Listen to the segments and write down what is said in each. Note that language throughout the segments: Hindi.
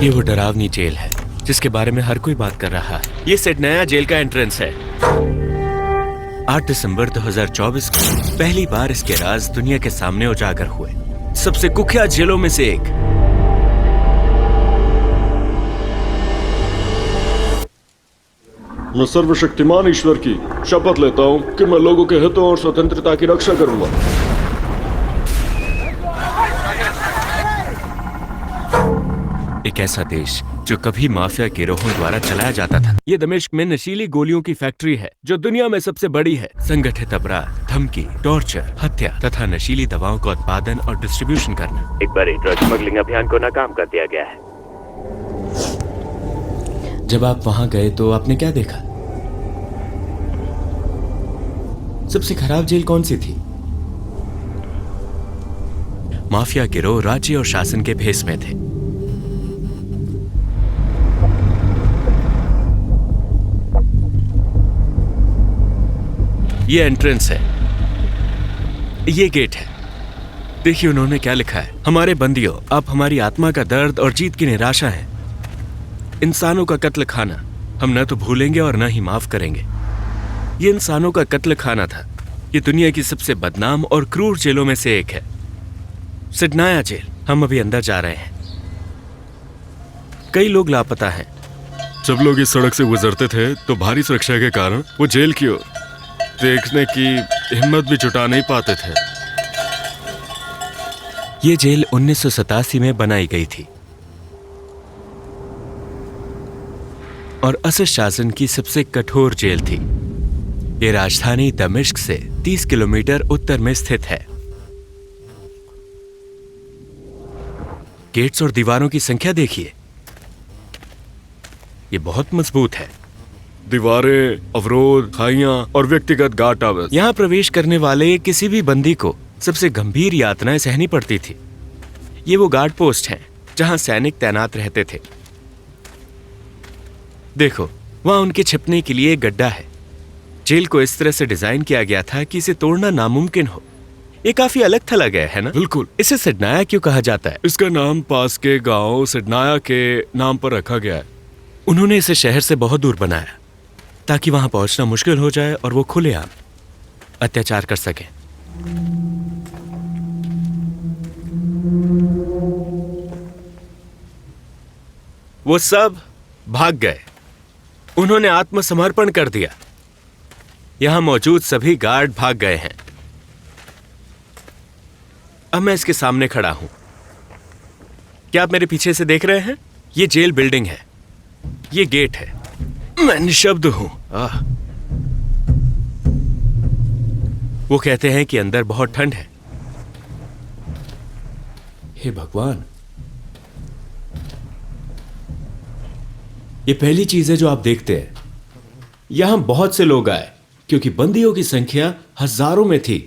ये वो डरावनी जेल है जिसके बारे में हर कोई बात कर रहा है। ये सिडनया जेल का एंट्रेंस है। 8 दिसंबर 2024 को पहली बार इसके राज दुनिया के सामने उजागर हुए। सबसे कुख्यात जेलों में से एक। मैं सर्वशक्तिमान ईश्वर की शपथ लेता हूँ कि मैं लोगों के हितों और स्वतंत्रता की रक्षा करूंगा। एक ऐसा देश जो कभी माफिया गिरोहों द्वारा चलाया जाता था। ये दमिश्क में नशीली गोलियों की फैक्ट्री है जो दुनिया में सबसे बड़ी है। संगठित अपराध, धमकी, टॉर्चर, हत्या तथा नशीली दवाओं का उत्पादन और डिस्ट्रीब्यूशन करना। एक बड़े ड्रग स्मगलिंग अभियान को नाकाम कर दिया गया है। जब आप वहां गए तो आपने क्या देखा? सबसे खराब जेल कौन सी थी? माफिया गिरोह राज्य और शासन के भेस में थे। ये एंट्रेंस है, ये गेट है। देखिए उन्होंने क्या लिखा है। हमारे बंदियों, आप हमारी आत्मा का दर्द और जीत की निराशा हैं। इंसानों का कत्ल खाना हम न तो भूलेंगे और न ही माफ करेंगे। ये इंसानों का कत्ल खाना था। ये दुनिया की सबसे बदनाम और क्रूर जेलों में से एक है, सिडनया जेल। हम अभी अंदर जा रहे हैं। कई लोग लापता हैं। जब लोग इस सड़क से गुजरते थे तो भारी सुरक्षा के कारण वो जेल की ओर देखने की हिम्मत भी जुटा नहीं पाते थे। ये जेल 1987 में बनाई गई थी और असद शासन की सबसे कठोर जेल थी। ये राजधानी दमिश्क से 30 किलोमीटर उत्तर में स्थित है। गेट्स और दीवारों की संख्या देखिए, ये बहुत मजबूत है। दीवारें, अवरोध, खाइयां और व्यक्तिगत गार्ड टावर। यहां प्रवेश करने वाले किसी भी बंदी को सबसे गंभीर यातनाएं सहनी पड़ती थी। ये वो गार्ड पोस्ट हैं जहां सैनिक तैनात रहते थे। देखो, वहां उनके छिपने के लिए एक गड्ढा है। जेल को इस तरह से डिजाइन किया गया था कि इसे तोड़ना नामुमकिन हो। ये काफी अलग थलग है ना? बिल्कुल। इसे सिडनया क्यों कहा जाता है? इसका नाम पास के गांव सिडनया के नाम पर रखा गया है। उन्होंने इसे शहर से बहुत दूर बनाया ताकि वहां पहुंचना मुश्किल हो जाए और वो खुलेआम अत्याचार कर सके। वो सब भाग गए। उन्होंने आत्मसमर्पण कर दिया। यहां मौजूद सभी गार्ड भाग गए हैं। अब मैं इसके सामने खड़ा हूं। क्या आप मेरे पीछे से देख रहे हैं? ये जेल बिल्डिंग है, ये गेट है। मैं निशब्द हूं। वो कहते हैं कि अंदर बहुत ठंड है। हे भगवान, ये पहली चीज है जो आप देखते हैं। यहां बहुत से लोग आए क्योंकि बंदियों की संख्या हजारों में थी।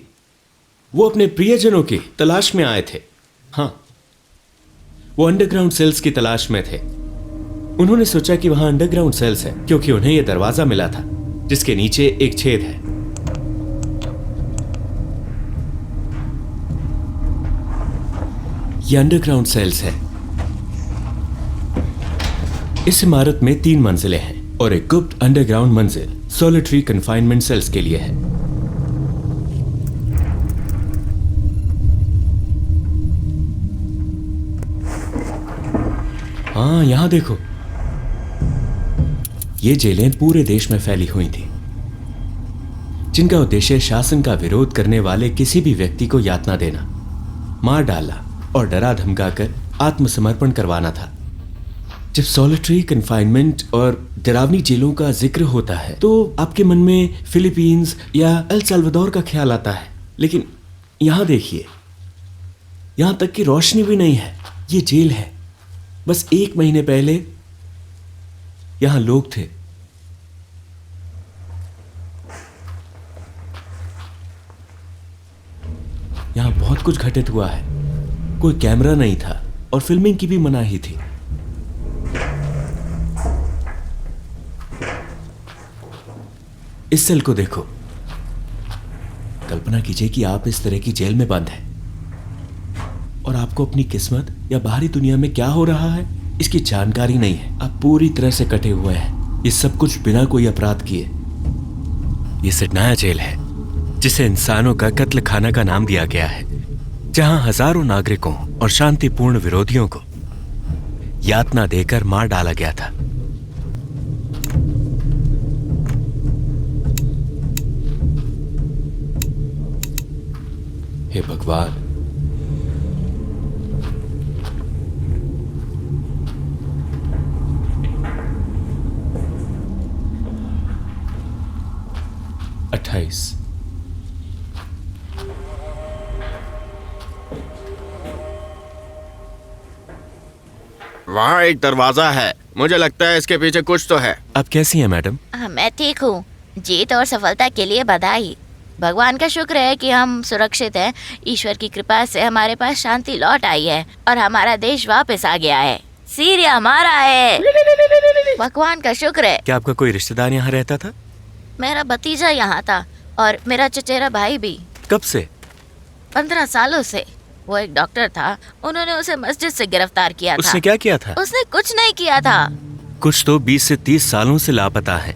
वो अपने प्रियजनों की तलाश में आए थे। हाँ, वो अंडरग्राउंड सेल्स की तलाश में थे। उन्होंने सोचा कि वहां अंडरग्राउंड सेल्स है क्योंकि उन्हें यह दरवाजा मिला था जिसके नीचे एक छेद है। यह अंडरग्राउंड सेल्स है। इस इमारत में 3 मंजिलें हैं और एक गुप्त अंडरग्राउंड मंजिल सॉलिटरी कन्फाइनमेंट सेल्स के लिए है। हाँ, यहां देखो। ये जेलें पूरे देश में फैली हुई थी जिनका उद्देश्य शासन का विरोध करने वाले किसी भी व्यक्ति को यातना देना, मार डालना और डरा धमकाकर आत्मसमर्पण करवाना था। जब सॉलिटरी कन्फाइनमेंट और डरावनी जेलों का जिक्र होता है तो आपके मन में फिलीपींस या एल साल्वाडोर का ख्याल आता है, लेकिन यहां देखिए, यहां तक की रोशनी भी नहीं है। ये जेल है। बस 1 महीने पहले यहां लोग थे। यहां बहुत कुछ घटित हुआ है। कोई कैमरा नहीं था और फिल्मिंग की भी मनाही थी। इस सेल को देखो। कल्पना कीजिए कि आप इस तरह की जेल में बंद हैं और आपको अपनी किस्मत या बाहरी दुनिया में क्या हो रहा है इसकी जानकारी नहीं है। आप पूरी तरह से कटे हुए हैं। ये सब कुछ बिना कोई अपराध किए। ये सिडनाया जेल है जिसे इंसानों का कत्ल खाना का नाम दिया गया है, जहां हजारों नागरिकों और शांतिपूर्ण विरोधियों को यातना देकर मार डाला गया था। हे भगवान, अट्ठाईस। वहाँ एक दरवाजा है, मुझे लगता है इसके पीछे कुछ तो है। आप कैसी हैं मैडम? मैं ठीक हूँ। जीत और सफलता के लिए बधाई। भगवान का शुक्र है कि हम सुरक्षित हैं। ईश्वर की कृपा से हमारे पास शांति लौट आई है और हमारा देश वापस आ गया है। सीरिया हमारा है। भगवान का शुक्र है। क्या आपका कोई रिश्तेदार यहाँ रहता था? मेरा भतीजा यहाँ था और मेरा चचेरा भाई भी। कब से? 15 सालों से। वो एक डॉक्टर था, उन्होंने उसे मस्जिद से गिरफ्तार किया था। उसने क्या किया था? उसने कुछ नहीं किया था। कुछ तो 20 से 30 सालों से लापता है।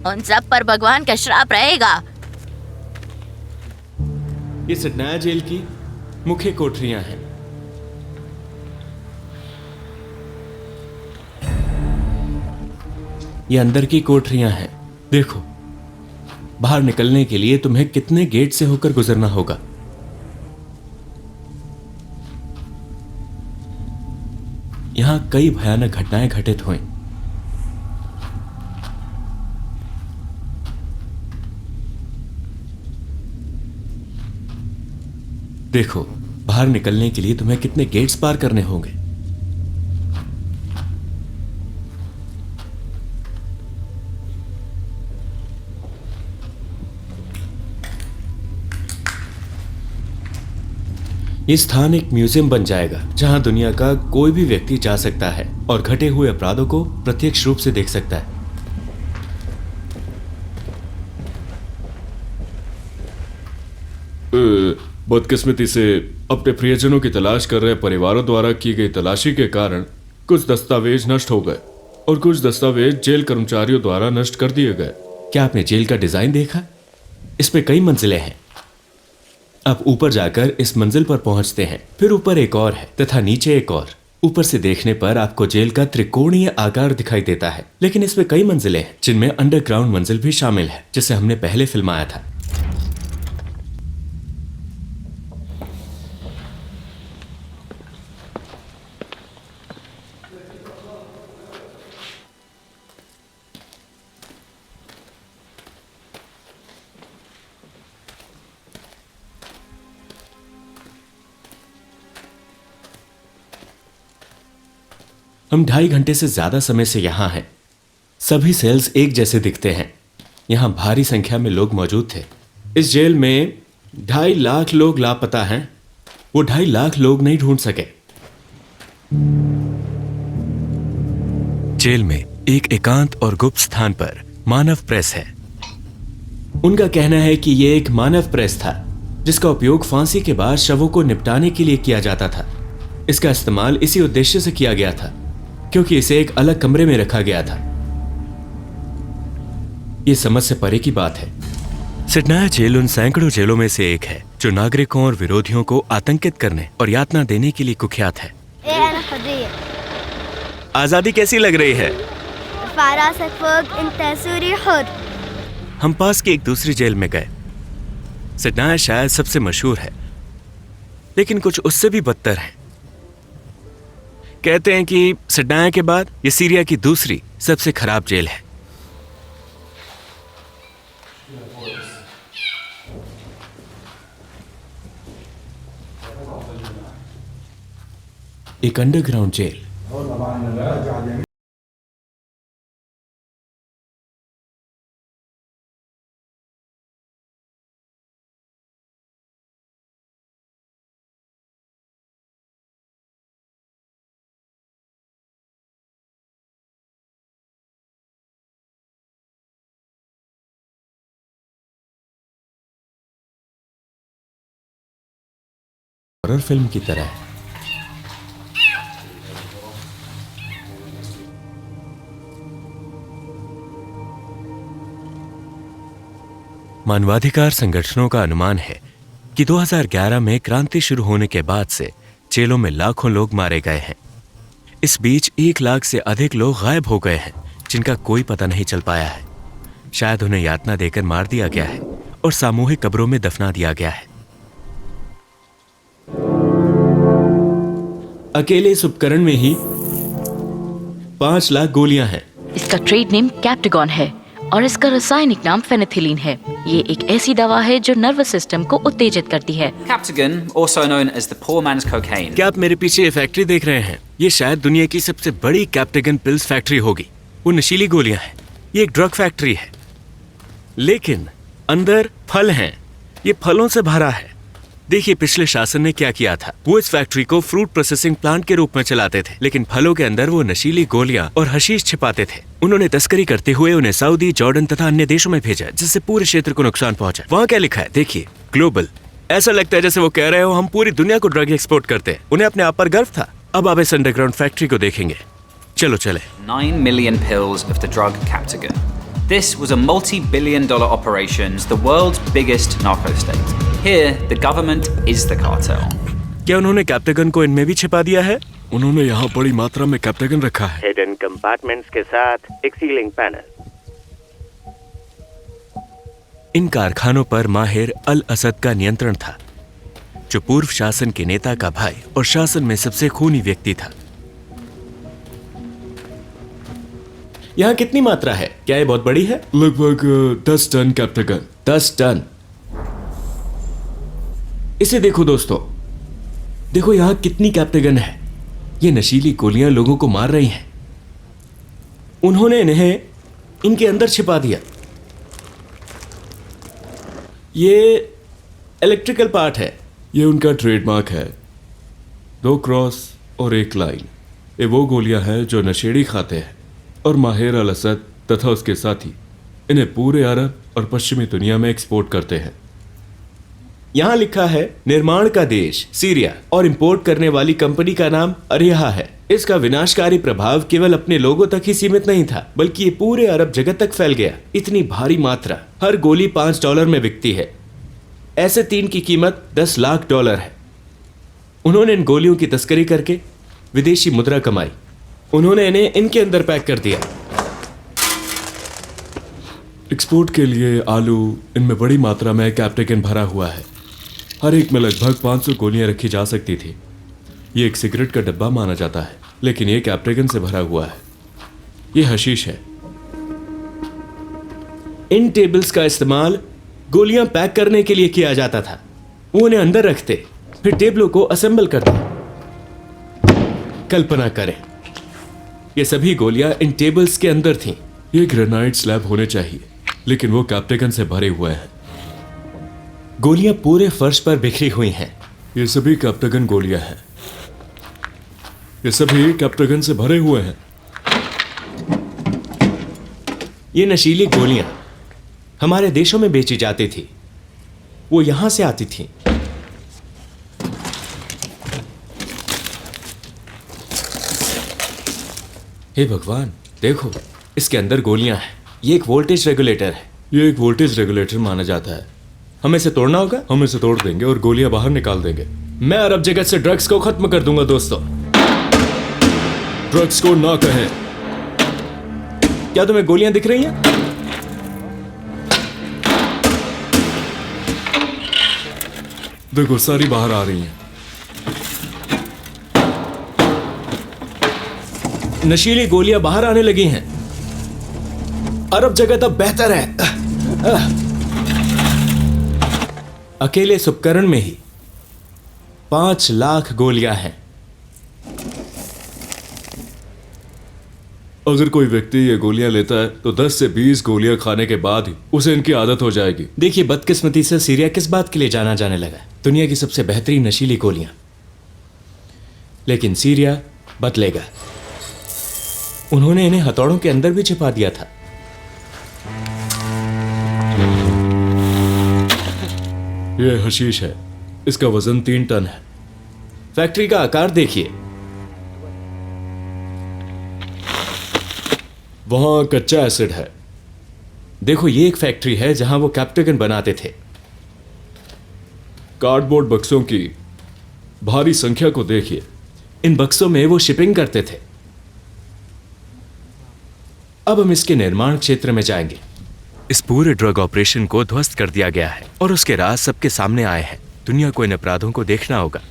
उन सब पर भगवान का श्राप रहेगा। ये सिडनाया जेल की मुख्य कोठरियां हैं। ये अंदर की कोठरियां हैं। देखो, बाहर निकलने के लिए तुम्हें कितने गेट से होकर गुजरना होगा। यहां कई भयानक घटनाएं घटित हुई। देखो, बाहर निकलने के लिए तुम्हें कितने गेट्स पार करने होंगे। ये स्थान एक म्यूजियम बन जाएगा जहां दुनिया का कोई भी व्यक्ति जा सकता है और घटे हुए अपराधों को प्रत्यक्ष रूप से देख सकता है। बदकिस्मती से अपने प्रियजनों की तलाश कर रहे परिवारों द्वारा की गई तलाशी के कारण कुछ दस्तावेज नष्ट हो गए और कुछ दस्तावेज जेल कर्मचारियों द्वारा नष्ट कर दिए गए। क्या आपने जेल का डिजाइन देखा? इसमें कई मंजिलें हैं। आप ऊपर जाकर इस मंजिल पर पहुंचते हैं, फिर ऊपर एक और है तथा नीचे एक और। ऊपर से देखने पर आपको जेल का त्रिकोणीय आकार दिखाई देता है, लेकिन इसमें कई मंजिलें हैं जिनमें अंडरग्राउंड मंजिल भी शामिल है, जिसे हमने पहले फिल्माया था। हम 2.5 घंटे से ज्यादा समय से यहां हैं। सभी सेल्स एक जैसे दिखते हैं। यहां भारी संख्या में लोग मौजूद थे। इस जेल में 2.5 लाख लोग लापता हैं। वो 2.5 लाख लोग नहीं ढूंढ सके। जेल में एक एकांत और गुप्त स्थान पर मानव प्रेस है। उनका कहना है कि यह एक मानव प्रेस था जिसका उपयोग फांसी के बाद शवों को निपटाने के लिए किया जाता था। इसका इस्तेमाल इसी उद्देश्य से किया गया था क्योंकि इसे एक अलग कमरे में रखा गया था। यह समझ से परे की बात है। सिडनाया जेल उन सैकड़ों जेलों में से एक है जो नागरिकों और विरोधियों को आतंकित करने और यातना देने के लिए कुख्यात है। आजादी कैसी लग रही है? हम पास की एक दूसरी जेल में गए। सिडनाया शायद सबसे मशहूर है, लेकिन कुछ उससे भी बदतर है। कहते हैं कि सिडनाया के बाद ये सीरिया की दूसरी सबसे खराब जेल है। एक अंडरग्राउंड जेल। हॉरर फिल्म की तरह है। मानवाधिकार संगठनों का अनुमान है कि 2011 में क्रांति शुरू होने के बाद से जेलों में लाखों लोग मारे गए हैं। इस बीच 1 लाख से अधिक लोग गायब हो गए हैं जिनका कोई पता नहीं चल पाया है। शायद उन्हें यातना देकर मार दिया गया है और सामूहिक कब्रों में दफना दिया गया है। अकेले इस उपकरण में ही 5 लाख गोलियां हैं। इसका ट्रेड नेम कैप्टेगॉन है और इसका रासायनिक नाम फेनिथिलीन है। ये एक ऐसी दवा है जो नर्वस सिस्टम को उत्तेजित करती है। Captagon, also known as the poor man's cocaine. क्या आप मेरे पीछे ये फैक्ट्री देख रहे हैं? ये शायद दुनिया की सबसे बड़ी कैप्टेगन पिल्स फैक्ट्री होगी। वो नशीली गोलियां हैं। ये एक ड्रग फैक्ट्री है, लेकिन अंदर फल हैं। ये फलों से भरा है। देखिए पिछले शासन ने क्या किया था। वो इस फैक्ट्री को फ्रूट प्रोसेसिंग प्लांट के रूप में चलाते थे, लेकिन फलों के अंदर वो नशीली गोलियां और हशीश छिपाते थे। उन्होंने तस्करी करते हुए उन्हें सऊदी, जॉर्डन तथा अन्य देशों में भेजा, जिससे पूरे क्षेत्र को नुकसान पहुंचा। वहाँ क्या लिखा है देखिए, ग्लोबल। ऐसा लगता है जैसे वो कह रहे हो हम पूरी दुनिया को ड्रग एक्सपोर्ट करते हैं। उन्हें अपने आप पर गर्व था। अब आप इस अंडरग्राउंड फैक्ट्री को देखेंगे। चलो चले। 9 million pills of the drug Captagon. This was a multi-billion-dollar operation, the world's biggest narco state. Here, the government is the cartel. क्या उन्होंने कैप्टेगन को इनमें भी छिपा दिया है? उन्होंने यहाँ बड़ी मात्रा में कैप्टेगन रखा है। हिडन कंपार्टमेंट्स के साथ एक सीलिंग पैनल। इन कारखानों पर माहिर अल असद का नियंत्रण था, जो पूर्व शासन के नेता का भाई और शासन में सबसे खूनी व्यक्ति था। यहाँ कितनी मात्रा है? क्या ये बहुत बड़ी है? लगभग 10 टन कैप्टेगन। 10 टन। इसे देखो दोस्तों, देखो यहाँ कितनी कैप्टेगन है। ये नशीली गोलियां लोगों को मार रही हैं। उन्होंने इन्हें इनके अंदर छिपा दिया। ये इलेक्ट्रिकल पार्ट है। ये उनका ट्रेडमार्क है। 2 क्रॉस और 1 लाइन। ये वो गोलियां हैं जो नशेड़ी खाते हैं और माहिर अल असद तथा उसके साथी इन्हें पूरे अरब और पश्चिमी दुनिया में एक्सपोर्ट करते हैं। यहां लिखा है निर्माण का देश सीरिया और इंपोर्ट करने वाली कंपनी का नाम अरिहा है। इसका विनाशकारी प्रभाव केवल अपने लोगों तक ही सीमित नहीं था, बल्कि ये पूरे अरब जगत तक फैल गया। इतनी भारी मात्रा, हर गोली $5 में बिकती है। ऐसे 3 की कीमत $10 लाख है। उन्होंने इन गोलियों की तस्करी करके विदेशी मुद्रा कमाई। उन्होंने इन्हें इनके अंदर पैक कर दिया। एक्सपोर्ट के लिए आलू, इनमें बड़ी मात्रा में कैप्टेगन भरा हुआ है। हर एक में लगभग 500 गोलियां रखी जा सकती थी। ये एक सिगरेट का डब्बा माना जाता है, लेकिन ये कैप्टेगन से भरा हुआ है। ये हशीश है। इन टेबल्स का इस्तेमाल गोलियां पैक करने के लिए किया जाता था। वो उन्हें अंदर रखते, फिर टेबलों को असेंबल करते। कल्पना करें, ये सभी गोलियां इन टेबल्स के अंदर थीं। ये ग्रेनाइट स्लैब होने चाहिए, लेकिन वो कैप्टेगन से भरे हुए हैं। गोलियां पूरे फर्श पर बिखरी हुई हैं। ये सभी कैप्टेगन गोलियां हैं। ये सभी कैप्टेगन से भरे हुए हैं। ये नशीली गोलियां हमारे देशों में बेची जाती थी। वो यहां से आती थी। हे भगवान, देखो इसके अंदर गोलियां हैं। ये एक वोल्टेज रेगुलेटर है। ये एक वोल्टेज रेगुलेटर माना जाता है। हमें इसे तोड़ना होगा। हम इसे तोड़ देंगे और गोलियां बाहर निकाल देंगे। मैं अरब जगत से ड्रग्स को खत्म कर दूंगा दोस्तों। ड्रग्स को ना कहें। क्या तुम्हें गोलियां दिख रही हैं? देखो सारी बाहर आ रही हैं। नशीली गोलियां बाहर आने लगी हैं। अरब जगत अब बेहतर है। अकेले इस उपकरण में ही 5 लाख गोलियां हैं। अगर कोई व्यक्ति ये गोलियां लेता है तो 10 से 20 गोलियां खाने के बाद ही उसे इनकी आदत हो जाएगी। देखिए बदकिस्मती से सीरिया किस बात के लिए जाना जाने लगा? दुनिया की सबसे बेहतरीन नशीली गोलियां। लेकिन सीरिया बदलेगा। उन्होंने इन्हें हथौड़ों के अंदर भी छिपा दिया था। यह हशीश है। इसका वजन 3 टन है। फैक्ट्री का आकार देखिए। वहां कच्चा एसिड है। देखो, ये एक फैक्ट्री है जहां वो कैप्टेगन बनाते थे। कार्डबोर्ड बक्सों की भारी संख्या को देखिए। इन बक्सों में वो शिपिंग करते थे। अब हम इसके निर्माण क्षेत्र में जाएंगे। इस पूरे ड्रग ऑपरेशन को ध्वस्त कर दिया गया है और उसके राज सबके सामने आए हैं। दुनिया को इन अपराधों को देखना होगा।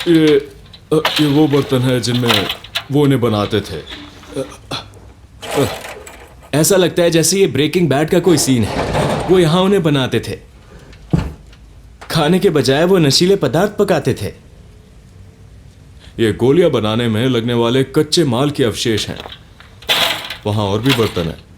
ये वो बर्तन है जिनमें वो इन्हें बनाते थे। ऐसा लगता है जैसे ये ब्रेकिंग बैड का कोई सीन है। वो यहां उन्हें बनाते थे, खाने के बजाय वो नशीले पदार्थ पकाते थे। ये गोलियां बनाने में लगने वाले कच्चे माल के अवशेष हैं। वहां और भी बर्तन है।